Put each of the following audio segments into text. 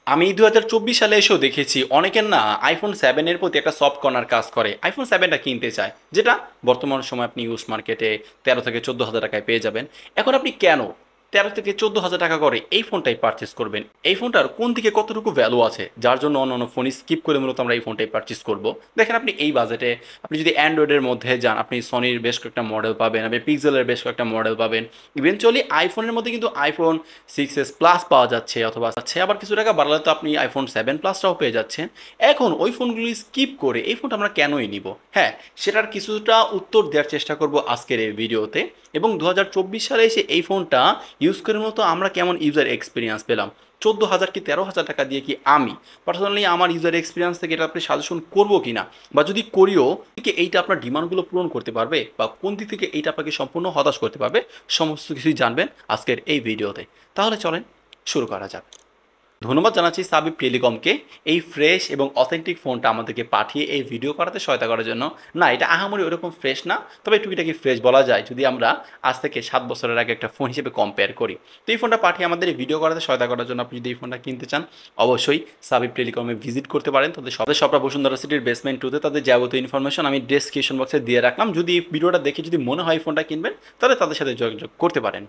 আমি 2024 সালে এসেও দেখেছি অনেকের না আইফোন 7 এর প্রতি একটা সফট কর্নার কাজ করে, আইফোন 7টা কিনতে চায়, যেটা বর্তমান সময় আপনি ইউজ মার্কেটে 13 থেকে 14 হাজার টাকায় পেয়ে যাবেন। এখন আপনি কেন 13 থেকে 14 হাজার টাকা করে এই ফোনটাই পারচেস করবেন? এই ফোনটার কোন দিকে কতটুকু ভ্যালু আছে যার জন্য অন্যান্য ফোন স্কিপ করে মূলত আমরা এই ফোনটাই পারচেস করব? দেখেন, আপনি এই বাজেটে আপনি যদি অ্যান্ড্রয়েডের মধ্যে যান, আপনি সনির বেশ কয়েকটা মডেল পাবেন, আপনি পিক্সেলের বেশ কয়েকটা মডেল পাবেন। ইভেনচুয়ালি আইফোনের মধ্যে কিন্তু আইফোন 6s প্লাস পাওয়া যাচ্ছে, অথবা আছে আবার কিছু টাকা বাড়লে তো আপনি আইফোন 7 প্লাসটাও পেয়ে যাচ্ছেন। এখন ওই ফোনগুলি স্কিপ করে এই ফোনটা আমরা কেনই নিব? হ্যাঁ, সেটার কিছুটা উত্তর দেওয়ার চেষ্টা করব আজকের এই ভিডিওতে। এবং 2024 সালে এসে এই ফোনটা ইউজ করার মতো আমরা কেমন ইউজার এক্সপিরিয়েন্স পেলাম, 14 হাজার কি 13 হাজার টাকা দিয়ে কি আমি পার্সোনালি আমার ইউজার এক্সপিরিয়েন্স থেকে এটা আপনি সাজেশন করবো কিনা, বা যদি করিও এইটা আপনার ডিমান্ডগুলো পূরণ করতে পারবে, বা কোন দিক থেকে এইটা আপনাকে সম্পূর্ণ হতাশ করতে পারবে, সমস্ত কিছুই জানবেন আজকের এই ভিডিওতে। তাহলে চলেন শুরু করা যাক। ধন্যবাদ জানাচ্ছি সাবিব টেলিকমকে এই ফ্রেশ এবং অথেন্টিক ফোনটা আমাদেরকে পাঠিয়ে এই ভিডিও করাতে সহায়তা করার জন্য। না, এটা আহামরি ওরকম ফ্রেশ না, তবে টুকিটাকি ফ্রেশ বলা যায় যদি আমরা আজ থেকে 7 বছরের আগে একটা ফোন হিসেবে কম্পেয়ার করি। তো এই ফোনটা পাঠিয়ে আমাদের এই ভিডিও করাতে সহায়তা করার জন্য আপনি যদি এই ফোনটা কিনতে চান, অবশ্যই সাবিব টেলিকমে ভিজিট করতে পারেন। তাদের সবরা বসুন্ধরা সিটির বেসমেন্ট 2-তে তাদের যাবতীয় ইনফরমেশন আমি ডেসক্রিপশন বক্সে দিয়ে রাখলাম। যদি এই ভিডিওটা দেখে যদি মনে হয় ফোনটা কিনবেন, তাহলে তাদের সাথে যোগাযোগ করতে পারেন।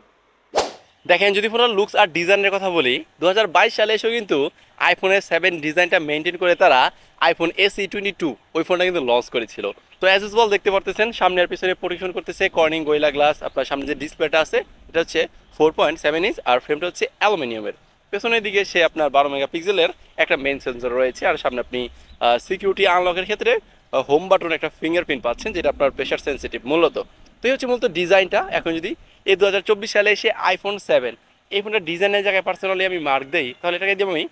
দেখেন, যদি ফোনের লুকস আর ডিজাইনের কথা বলি, 2022 সালে এসেও কিন্তু আইফোনের 7 ডিজাইনটা মেনটেন করে তারা আইফোন SE22 ওই ফোনটা কিন্তু লঞ্চ করেছিল। তো অ্যাজ ইউজুয়াল দেখতে পারতেছেন সামনে আর পিছনে প্রোটেকশন করতেছে কর্নিং গোরিলা গ্লাস। আপনার সামনে যে ডিসপ্লেটা আছে এটা হচ্ছে 4.7 ইঞ্চ, আর ফ্রেমটা হচ্ছে অ্যালুমিনিয়ামের। পেছনের দিকে সে আপনার 12 মেগাপিক্সেলের একটা মেইন সেন্সর রয়েছে, আর সামনে আপনি সিকিউরিটি আনলকের ক্ষেত্রে হোম বাটন একটা ফিঙ্গারপ্রিন্ট পাচ্ছেন, যেটা আপনার প্রেশার সেন্সিটিভ মূলত। তো এই হচ্ছে মূলত ডিজাইনটা। এখন যদি এই 2024 সালে এসে আইফোন 7 এই ফোনটার ডিজাইনের জায়গায় পার্সোনালি আমি মার্ক দেই, তাহলে এটাকে দিব আমি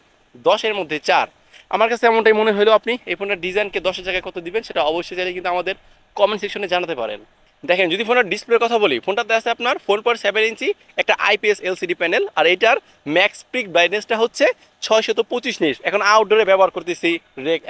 10-এর মধ্যে 4। আমার কাছে এমনটাই মনে হলো। আপনি এই ফোনটার ডিজাইনকে 10-এর জায়গায় কত দিবেন সেটা অবশ্যই চাইলে কিন্তু আমাদের কমেন্ট সেকশনে জানাতে পারেন। দেখেন, যদি ফোনের ডিসপ্লের কথা বলি, ফোনটাতে আছে আপনার 4.7 ইঞ্চি একটা আইপিএস এলসিডি প্যানেল, আর এটার ম্যাক্স পিক ব্রাইটনেসটা হচ্ছে 625 নিট। এখন আউটডোরে ব্যবহার করতেছি,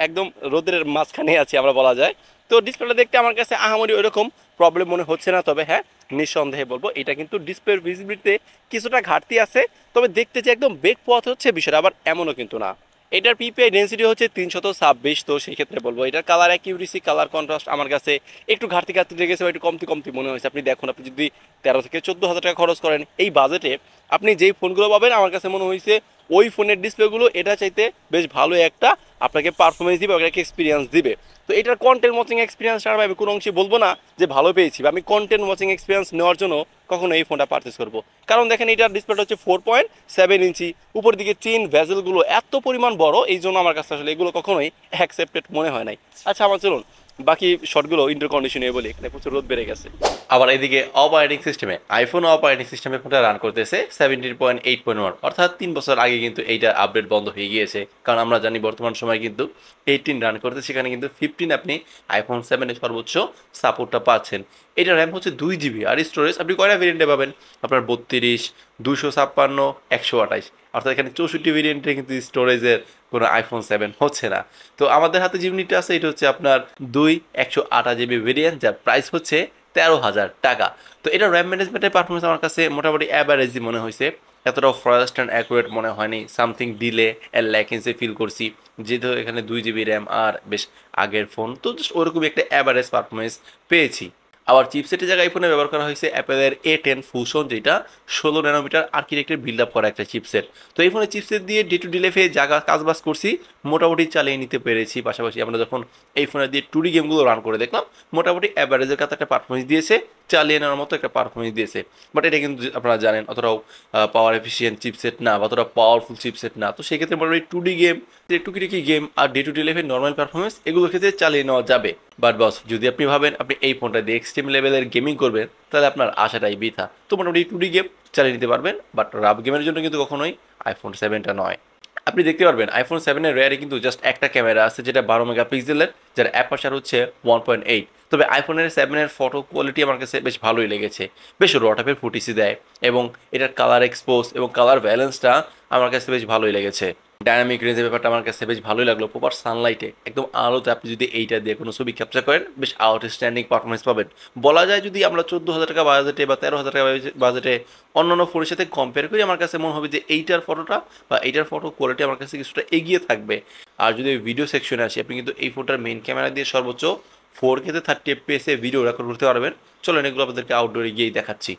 একদম রোদের মাঝখানে আছি আমরা বলা যায়। তো ডিসপ্লেটা দেখতে আমার কাছে আহামরি ওইরকম প্রবলেম মনে হচ্ছে না, তবে হ্যাঁ, নিঃসন্দেহে বলবো এটা কিন্তু ডিসপ্লের ভিজিবিলিটিতে কিছুটা ঘাটতি আছে। তবে দেখতে যে একদম বেগ পথ হচ্ছে বিষয়টা আবার এমনও কিন্তু না। এটার পিপিআই ডেন্সিটি হচ্ছে 326। তো সেই ক্ষেত্রে বলবো এটার কালার অ্যাকিউরেসি, কালার কন্ট্রাস্ট আমার কাছে একটু ঘাটতি ঘাটতি লেগেছে, বা একটু কমতি কমতি মনে হয়েছে। আপনি দেখুন, আপনি যদি 13 থেকে 14 হাজার টাকা খরচ করেন এই বাজেটে, আপনি যেই ফোনগুলো পাবেন আমার কাছে মনে হয়েছে ওই ফোনের ডিসপ্লেগুলো এটা চাইতে বেশ ভালো একটা আপনাকে পারফরমেন্স দিবে, আপনাকে এক্সপিরিয়েন্স দিবে। তো এটার কন্টেন্ট ওয়াচিং এক্সপিরিয়েন্স ছাড়া আমি কোনো অংশে বলবো না যে ভালো পেয়েছি, বা আমি কন্টেন্ট ওয়াচিং এক্সপিরিয়েন্স নেওয়ার জন্য কখনো এই ফোনটা পারচেস করবো। কারণ দেখেন, এটার ডিসপ্লেটা হচ্ছে 4.7 ইঞ্চি, উপর দিকে চিন ভেজেলগুলো এত পরিমাণ বড়, এই জন্য আমার কাছে আসলে এগুলো কখনোই অ্যাকসেপ্টেড মনে হয় নাই। আচ্ছা, আমার চলুন বাকি শর্টগুলো ইন্টার কন্ডিশনে বলি, এখানে প্রচুর রোদ বেড়ে গেছে। আবার এদিকে অপারেটিং সিস্টেমে আইফোন অপারেটিং সিস্টেমে ফোনটা রান করতেছে 17.8.1, অর্থাৎ 3 বছর আগে কিন্তু এইটা আপডেট বন্ধ হয়ে গিয়েছে। কারণ আমরা জানি বর্তমান সময় কিন্তু 18 রান করতে, সেখানে কিন্তু 15 আপনি আইফোন 7-এর সর্বোচ্চ সাপোর্টটা পাচ্ছেন। এটা র্যাম হচ্ছে 2 জিবি, আর স্টোরেজ আপনি কয়টা ভেরিয়েন্টে পাবেন, আপনার 32, 256, 128, অর্থাৎ এখানে 64 ভেরিয়েন্টে কিন্তু স্টোরেজের কোনো আইফোন 7 হচ্ছে না। তো আমাদের হাতে যে ইউনিটটা আছে এটা হচ্ছে আপনার 128 জিবি ভেরিয়েন্ট, যার প্রাইস হচ্ছে 13,000 টাকা। তো এটা র্যাম ম্যানেজমেন্টের পারফরমেন্স আমার কাছে মোটামুটি অ্যাভারেজই মনে হয়েছে, এতটাও ফাস্ট অ্যান্ড অ্যাকুরেট মনে হয়নি। সামথিং ডিলে অ্যান্ড ল্যাকিংসে ফিল করছি, যেহেতু এখানে 2 জিবি র্যাম আর বেশ আগের ফোন, তো জাস্ট ওরকমই একটা অ্যাভারেজ পারফরমেন্স পেয়েছি। আবার চিপসেটের জায়গায় ফোনে ব্যবহার করা হয়েছে অ্যাপেলের A10 ফুশন, যেটা 16 ন্যানোমিটার আর্কিটেক্টের বিল্ড আপ করা একটা চিপসেট। তো এই ফোনে চিপসেট দিয়ে ডে টু ডে লাইফে জায়গা কাজবাজ করছি, মোটামুটি চালিয়ে নিতে পেরেছি। পাশাপাশি আমরা যখন এই ফোনে দিয়ে 2D গেমগুলো রান করে দেখলাম, মোটামুটি অ্যাভারেজের কাছে একটা পারফরমেন্স দিয়েছে, চালিয়ে নেওয়ার মতো একটা পারফরমেন্স দিয়েছে। বাট এটা কিন্তু আপনারা জানেন অতটাও পাওয়ার এফিসিয়েন্ট চিপসেট না, বা অতটা পাওয়ারফুল চিপসেট না। তো সেক্ষেত্রে মোটামুটি 2D গেম, যে টুকিটাকি game R day to day লাইফের নর্মাল পারফরমেন্স, এগুলোর ক্ষেত্রে চালিয়ে নেওয়া যাবে। বাট বস, যদি আপনি ভাবেন আপনি এই ফোনটা দিয়ে এক্সট্রিম লেভেলের গেমিং করবেন, তাহলে আপনার আশাটাই বৃথা। তো মোটামুটি 2D গেম চালিয়ে নিতে পারবেন, বাট রাফ গেমের জন্য কিন্তু কখনোই আইফোন 7টা নয়। আপনি দেখতে পারবেন আইফোন 7-এর রেয়ারে কিন্তু জাস্ট একটা ক্যামেরা আছে, যেটা 12 মেগাপিক্সেলের, যার অ্যাপারচার হচ্ছে 1.8। তবে আইফোনের 7-এর ফটো কোয়ালিটি আমার কাছে বেশ ভালোই লেগেছে, বেশ র টাইপের ফুটেজই দেয়, এবং এটার কালার এক্সপোজ এবং কালার ব্যালেন্সটা আমার কাছে বেশ ভালোই লেগেছে। ডায়নামিক রেঞ্জের ব্যাপারটা আমার কাছে বেশ ভালোই লাগলো। প্রপার সানলাইটে একদম আলোতে আপনি যদি এইটা দিয়ে কোনো ছবি ক্যাপচার করেন, বেশ আউটস্ট্যান্ডিং পারফরমেন্স পাবেন। বলা যায় যদি আমরা 14,000 টাকা বাজেটে বা 13,000 টাকা বাজেটে অন্যান্য ফোনের সাথে কম্পেয়ার করি, আমার কাছে মনে হবে যে এইটার ফটোটা বা এইটার ফটো কোয়ালিটি আমার কাছে কিছুটা এগিয়ে থাকবে। আর যদি ভিডিও সেকশনে আসি, আপনি কিন্তু এই ফোনটার মেইন ক্যামেরা দিয়ে সর্বোচ্চ 4K তে 30 FPS এ ভিডিও রেকর্ড করতে পারবেন। চলেন এগুলো আপনাদেরকে আউটডোরে গিয়েই দেখাচ্ছি।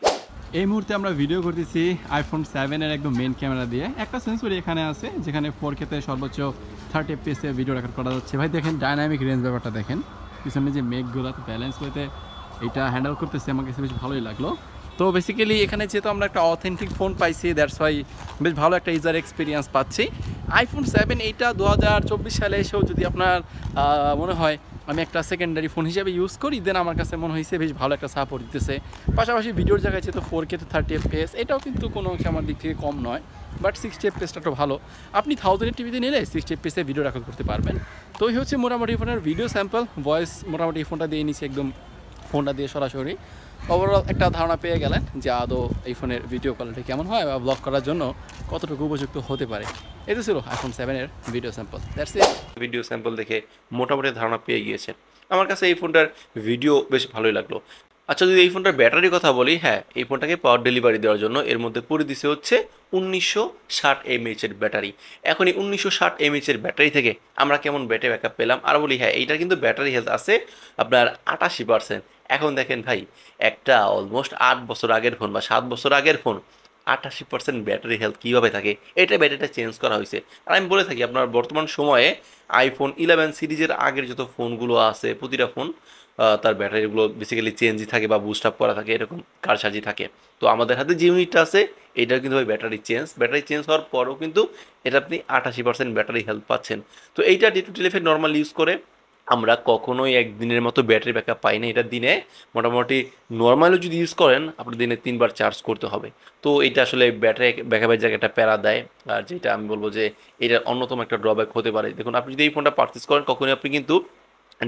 এই মুহূর্তে আমরা ভিডিও করতেছি আইফোন 7 এর একদম মেইন ক্যামেরা দিয়ে। একটা সেন্সরি এখানে আছে যেখানে 4K তে সর্বোচ্চ 30 FPS এ ভিডিও রেকর্ড করা যাচ্ছে। ভাই দেখেন ডাইনামিক রেঞ্জ ব্যাপারটা দেখেন, পিছনে যে মেঘগুলো ব্যালেন্স করতে এটা হ্যান্ডেল করতেছে, আমার কাছে বেশ ভালোই লাগলো। তো বেসিক্যালি এখানে যেহেতু আমরা একটা অথেন্টিক ফোন পাইছি, দ্যাটস ওয়াই বেশ ভালো একটা ইউজার এক্সপিরিয়েন্স পাচ্ছি। আইফোন 7 এইটা 2024 সালে এসেও যদি আপনার মনে হয় আমি একটা সেকেন্ডারি ফোন হিসেবে ইউজ করি, দেন আমার কাছে মনে হয়েছে বেশ ভালো একটা সাপোর্ট দিতেছে। পাশাপাশি ভিডিওর জায়গায় যেহেতু 4K তে 30 FPS, এটাও কিন্তু কোনো অংশে আমার দিক থেকে কম নয়, বাট 60 FPS তো ভালো। আপনি 1000 টিভিতে নিলে 60 FPS এ ভিডিও রেকর্ড করতে পারবেন। তো এই হচ্ছে মোটামুটি ফোনের ভিডিও স্যাম্পল। ভয়েস মোটামুটি এই ফোনটা দিয়ে নিচ্ছি, একদম ফোনটা দিয়ে সরাসরি ওভারঅল একটা ধারণা পেয়ে গেলেন যে আদৌ এই ফোনের ভিডিও কোয়ালিটি কেমন হয় বা ব্লগ করার জন্য কতটুকু উপযুক্ত হতে পারে। এই তো ছিল আইফোন 7 এর video sample. That's it. Video sample দেখে মোটামুটি ধারণা পেয়ে গিয়েছেন। আমার কাছে এই ফোনটার ভিডিও বেশ ভালোই লাগলো। আচ্ছা, যদি এই ফোনটার ব্যাটারির কথা বলি, হ্যাঁ, এই ফোনটাকে পাওয়ার ডেলিভারি দেওয়ার জন্য এর মধ্যে পড়ে দিছে হচ্ছে 1960 mAh এর ব্যাটারি। এখন এই 1960 mAh এর ব্যাটারি থেকে আমরা কেমন ব্যাটারি ব্যাকআপ পেলাম? আর বলি হ্যাঁ, এইটার কিন্তু ব্যাটারি হেলথ আছে আপনার 88%। এখন দেখেন ভাই, একটা অলমোস্ট 8 বছর আগের ফোন বা 7 বছর আগের ফোন 88% ব্যাটারি হেলথ কীভাবে থাকে? এটা ব্যাটারিটা চেঞ্জ করা হয়েছে। আর আমি বলে থাকি আপনার বর্তমান সময়ে আইফোন 11 সিরিজের আগের যত ফোনগুলো আছে, প্রতিটা ফোন তার ব্যাটারিগুলো বেসিক্যালি চেঞ্জই থাকে বা বুস্ট আপ করা থাকে, এরকম কারসাজি থাকে। তো আমাদের হাতে যে ইউনিটটা আছে, এটার কিন্তু ভাই ব্যাটারি চেঞ্জ হওয়ার পরও কিন্তু এটা আপনি 88% ব্যাটারি হেলথ পাচ্ছেন। তো এইটা ডে টু ডে লাইফে নর্মাল ইউজ করে আমরা কখনোই একদিনের মতো ব্যাটারি ব্যাকআপ পাই না। এটা দিনে মোটামুটি নর্মালি যদি ইউজ করেন, আপনার দিনে 3 বার চার্জ করতে হবে। তো এটা আসলে ব্যাটারি ব্যাকআপের জায়গাটা প্যারা দেয়। আর যেটা আমি বলবো যে এটার অন্যতম একটা ড্রব্যাক হতে পারে। দেখুন, আপনি যদি এই ফোনটা পারচেস করেন, কখনোই আপনি কিন্তু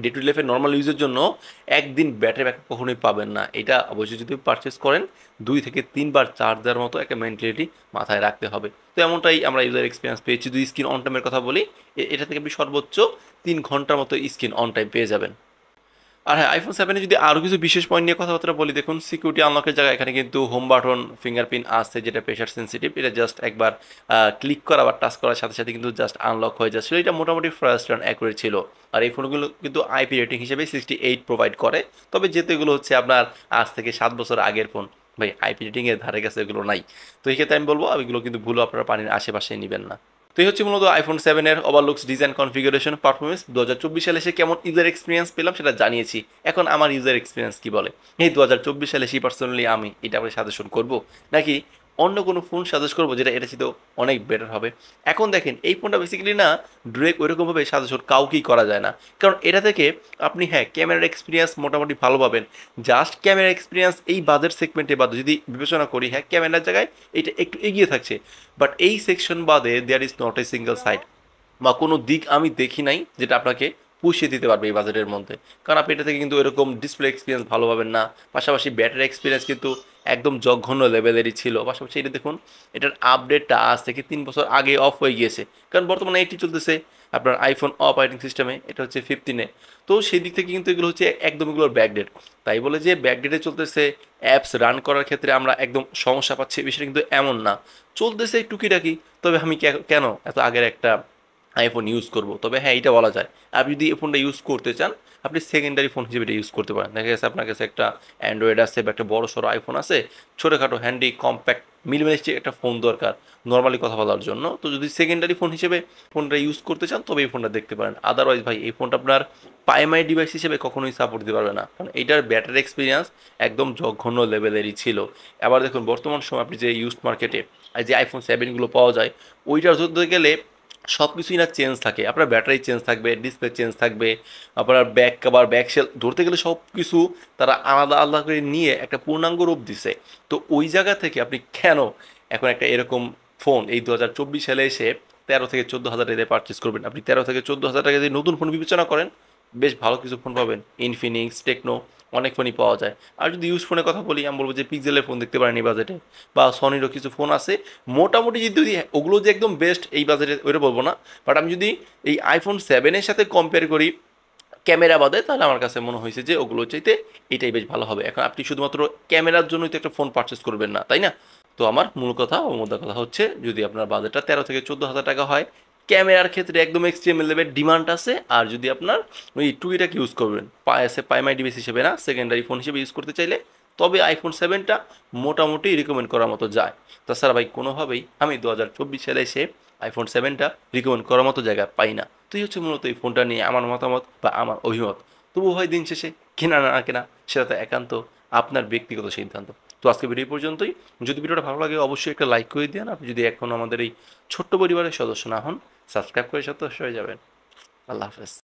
ডে টু লাইফে নর্মাল ইউজের জন্য একদিন ব্যাটারি ব্যাকআপ কখনোই পাবেন না। এটা অবশ্যই যদি পারচেস করেন 2 থেকে 3 বার চার্জ দেওয়ার মতো একটা মেন্টালিটি মাথায় রাখতে হবে। তো এমনটাই আমরা ইউজার এক্সপিরিয়েন্স পেয়েছি। যদি স্ক্রিন অন টাইমের কথা বলি, এটা থেকে আপনি সর্বোচ্চ 3 ঘন্টার মতো স্ক্রিন অন টাইম পেয়ে যাবেন। আর হ্যাঁ, আইফোন 7 যদি আরও কিছু বিশেষ পয়েন্ট নিয়ে কথাবার্তা বলি, দেখুন সিকিউরিটি আনলকের জায়গায় এখানে কিন্তু হোম বাটন ফিঙ্গারপ্রিন্ট আসছে, যেটা প্রেশার সেন্সিটিভ। এটা জাস্ট একবার ক্লিক করা বা টাচ করার সাথে সাথে কিন্তু জাস্ট আনলক হয়ে যাচ্ছিল। এটা মোটামুটি ফাস্ট অ্যান্ড অ্যাকুরেট ছিল। আর এই ফোনগুলো কিন্তু আইপি রেটিং হিসেবে 68 প্রোভাইড করে। তবে যেহেতু এগুলো হচ্ছে আপনার আজ থেকে 7 বছর আগের ফোন, ভাই আইপি রেটিংয়ের ধারে কাছে এগুলো নাই। তো এই ক্ষেত্রে আমি বলবো এগুলো কিন্তু ভুলও আপনারা পানির আশেপাশে নেবেন না। তো এই হচ্ছে মূলত আইফোন 7 এর ওভারলুকস, ডিজাইন, কনফিগারেশন, পারফরমেন্স। 2024 সালে এসে কেমন ইউজার এক্সপিরিয়েন্স পেলাম সেটা জানিয়েছি। এখন আমার ইউজার এক্সপিরিয়েন্স কি বলে? এই 2024 সালে এসে পার্সোনালি আমি এটা আপনাকে সাজেশন করব, নাকি অন্য কোনো ফোন সাজেস্ট করবো যেটা এটা ছিল অনেক বেটার হবে? এখন দেখেন, এই ফোনটা বেসিক্যালি না ডিরেক্ট ওইরকমভাবে সাজেশন কাউকেই করা যায় না। কারণ এটা থেকে আপনি হ্যাঁ ক্যামেরার এক্সপিরিয়েন্স মোটামুটি ভালো পাবেন। জাস্ট ক্যামেরা এক্সপিরিয়েন্স এই বাজেট সেগমেন্টে বাদ যদি বিবেচনা করি, হ্যাঁ ক্যামেরার জায়গায় এটা একটু এগিয়ে থাকছে। বাট এই সেকশন বাদে there is not a single side বা কোনো দিক আমি দেখি নাই যেটা আপনাকে পুষিয়ে দিতে পারবে এই বাজেটের মধ্যে। কারণ আপনি এটা থেকে কিন্তু এরকম ডিসপ্লে এক্সপিরিয়েন্স ভালো পাবেন না। পাশাপাশি ব্যাটারি এক্সপিরিয়েন্স কিন্তু একদম জঘন্য লেভেলেরই ছিল। পাশাপাশি এটা দেখুন, এটার আপডেটটা আজ থেকে 3 বছর আগে অফ হয়ে গিয়েছে। কারণ বর্তমানে এটি চলতেছে আপনার আইফোন অপারেটিং সিস্টেমে, এটা হচ্ছে 15-এ। তো সেই দিক থেকে কিন্তু এগুলো হচ্ছে একদম এগুলোর ব্যাকডেট। তাই বলে যে ব্যাকডেটে চলতেছে অ্যাপস রান করার ক্ষেত্রে আমরা একদম সমস্যা পাচ্ছি, বিষয়টা কিন্তু এমন না। চলতেছে টুকিটাকি। তবে আমি কেন এত আগের একটা আইফোন ইউজ করব? তবে হ্যাঁ, এটা বলা যায়, আপনি যদি এই ফোনটা ইউজ করতে চান, আপনি সেকেন্ডারি ফোন হিসেবে এটা ইউজ করতে পারেন। দেখা গেছে আপনার কাছে একটা অ্যান্ড্রয়েড আছে বা একটা বড় সড়ো আইফোন আছে, ছোটোখাটো হ্যান্ডি কম্প্যাক্ট মিনিমালিস্টিক একটা ফোন দরকার নর্মালি কথা বলার জন্য। তো যদি সেকেন্ডারি ফোন হিসেবে ফোনটা ইউজ করতে চান, তবে এই ফোনটা দেখতে পারেন। আদারওয়াইজ ভাই, এই ফোনটা আপনার প্রাইমারি ডিভাইস হিসেবে কখনোই সাপোর্ট দিতে পারবে না, কারণ এইটার ব্যাটারি এক্সপিরিয়েন্স একদম জঘন্য লেভেলেরই ছিল। আবার দেখুন, বর্তমান সময় আপনি যে ইউজড মার্কেটে যে আইফোন 7গুলো পাওয়া যায়, ওইটার ধরতে গেলে সব কিছুই না চেঞ্জ থাকে। আপনার ব্যাটারি চেঞ্জ থাকবে, ডিসপ্লে চেঞ্জ থাকবে, আপনার ব্যাক কভার, ব্যাক সেল ধরতে গেলে সব কিছু তারা আলাদা আলাদা করে নিয়ে একটা পূর্ণাঙ্গ রূপ দিছে। তো ওই জায়গা থেকে আপনি কেন এখন একটা এরকম ফোন এই 2024 সালে এসে 13 থেকে 14 হাজার টাকা দিয়ে পারচেস করবেন? আপনি 13 থেকে 14 হাজার টাকা দিয়ে নতুন ফোন বিবেচনা করেন, বেশ ভালো কিছু ফোন পাবেন। ইনফিনিক্স, টেকনো, অনেক ফোনই পাওয়া যায়। আর যদি ইউজ ফোনের কথা বলি, আমি বলব যে পিক্সেলের ফোন দেখতে পারেন এই বাজেটে, বা সনিরও কিছু ফোন আছে। মোটামুটি যদি ওগুলো যে একদম বেস্ট এই বাজেটে ওইটা বলবো না, বাট আমি যদি এই আইফোন 7 এর সাথে কম্পেয়ার করি ক্যামেরা বাদে, তাহলে আমার কাছে মনে হয়েছে যে ওগুলো চাইতে এটাই বেশ ভালো হবে। এখন আপনি শুধুমাত্র ক্যামেরার জন্যই তো একটা ফোন পারচেস করবেন না, তাই না? তো আমার মূল কথা ও মোদ্দা কথা হচ্ছে, যদি আপনার বাজেটটা 13 থেকে 14,000 টাকা হয়, ক্যামেরার ক্ষেত্রে একদম এক্সট্রিম লেভেল ডিমান্ড আছে। আর যদি আপনার ওই টুইটাকে ইউজ করবেন প্রাইমারি ডিভাইস হিসেবে না, সেকেন্ডারি ফোন হিসেবে ইউজ করতে চাইলে, তবে আইফোন 7টা মোটামুটি রিকমেন্ড করার মতো যায়। তাছাড়া ভাই কোনোভাবেই আমি 2024 সালে এসে আইফোন 7টা রিকমেন্ড করার মতো জায়গা পাই না। তো এই হচ্ছে মূলত এই ফোনটা নিয়ে আমার মতামত বা আমার অভিমত। তবু হয় দিন শেষে কেনা না কেনা সেটা তো একান্ত আপনার ব্যক্তিগত সিদ্ধান্ত। তো আজকে ভিডিও পর্যন্তই। যদি ভিডিওটা ভালো লাগে অবশ্যই একটা লাইক করে দিন। আপনি যদি এখনও আমাদের এই ছোট্ট পরিবারের সদস্য না হন, সাবস্ক্রাইব করে সদস্য হয়ে যাবেন। আল্লাহ হাফেজ।